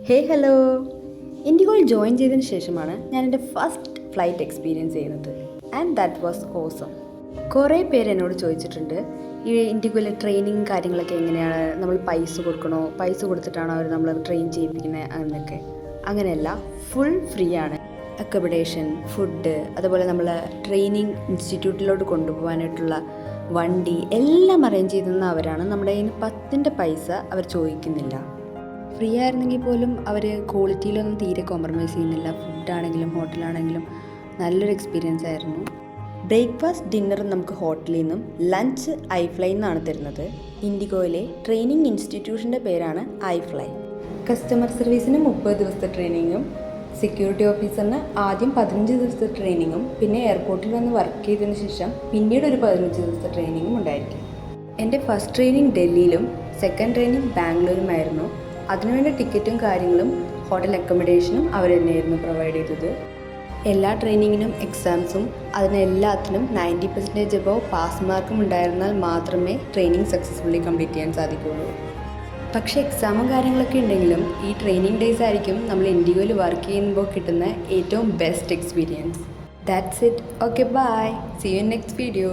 Hello. ഇൻഡിഗോയിൽ join ചെയ്തതിന് ശേഷമാണ് ഞാൻ എൻ്റെ ഫസ്റ്റ് ഫ്ലൈറ്റ് എക്സ്പീരിയൻസ് ചെയ്യുന്നത്. And that was awesome. കുറേ പേര് എന്നോട് ചോദിച്ചിട്ടുണ്ട്, ഈ ഇൻഡിഗോയിലെ ട്രെയിനിങ് കാര്യങ്ങളൊക്കെ എങ്ങനെയാണ്, നമ്മൾ പൈസ കൊടുക്കണോ, പൈസ കൊടുത്തിട്ടാണോ അവർ നമ്മൾ ട്രെയിൻ ചെയ്യിപ്പിക്കുന്നത് എന്നൊക്കെ. അങ്ങനെയല്ല, ഫുൾ ഫ്രീ ആണ്. അക്കോമഡേഷൻ, ഫുഡ്, അതുപോലെ നമ്മൾ ട്രെയിനിങ് ഇൻസ്റ്റിറ്റ്യൂട്ടിലോട്ട് കൊണ്ടുപോകാനായിട്ടുള്ള വണ്ടി എല്ലാം അറേഞ്ച് ചെയ്തെന്ന് അവരാണ്. നമ്മുടെ കയ്യിൽ നിന്ന് 10ൻ്റെ പൈസ അവർ ചോദിക്കുന്നില്ല. ഫ്രീ ആയിരുന്നെങ്കിൽ പോലും അവർ ക്വാളിറ്റിയിലൊന്നും തീരെ കോംപ്രമൈസ് ചെയ്യുന്നില്ല. ഫുഡാണെങ്കിലും ഹോട്ടലാണെങ്കിലും നല്ലൊരു എക്സ്പീരിയൻസ് ആയിരുന്നു. ബ്രേക്ക്ഫാസ്റ്റ്, ഡിന്നറും നമുക്ക് ഹോട്ടലിൽ നിന്നും, ലഞ്ച് ഐഫ്ലൈയിൽ നിന്നാണ് തരുന്നത്. ഇൻഡിഗോയിലെ ട്രെയിനിങ് ഇൻസ്റ്റിറ്റ്യൂഷൻ്റെ പേരാണ് ഐഫ്ലൈ. കസ്റ്റമർ സർവീസിന് 30 ദിവസത്തെ ട്രെയിനിങ്ങും, സെക്യൂരിറ്റി ഓഫീസറിന് ആദ്യം 15 ദിവസത്തെ ട്രെയിനിങ്ങും, പിന്നെ എയർപോർട്ടിൽ വന്ന് വർക്ക് ചെയ്തതിന് ശേഷം പിന്നീട് ഒരു 15 ദിവസത്തെ ട്രെയിനിങ്ങും ഉണ്ടായിരിക്കും. എൻ്റെ ഫസ്റ്റ് ട്രെയിനിങ് ഡൽഹിയിലും സെക്കൻഡ് ട്രെയിനിങ് ബാംഗ്ലൂരുമായിരുന്നു. അതിനുവേണ്ട ടിക്കറ്റും കാര്യങ്ങളും ഹോട്ടൽ അക്കോമഡേഷനും അവർ തന്നെയായിരുന്നു പ്രൊവൈഡ് ചെയ്തത്. എല്ലാ ട്രെയിനിങ്ങിനും എക്സാംസും അതിനെല്ലാത്തിനും 90% എബോവ് പാസ് മാർക്കും ഉണ്ടായിരുന്നാൽ മാത്രമേ ട്രെയിനിങ് സക്സസ്ഫുള്ളി കംപ്ലീറ്റ് ചെയ്യാൻ സാധിക്കുകയുള്ളൂ. പക്ഷേ എക്സാമും കാര്യങ്ങളൊക്കെ ഉണ്ടെങ്കിലും ഈ ട്രെയിനിങ് ഡേയ്സ് ആയിരിക്കും നമ്മൾ ഇൻഡിഗോയിൽ വർക്ക് ചെയ്യുമ്പോൾ കിട്ടുന്ന ഏറ്റവും best experience. That's it. Okay, bye. See you in next video.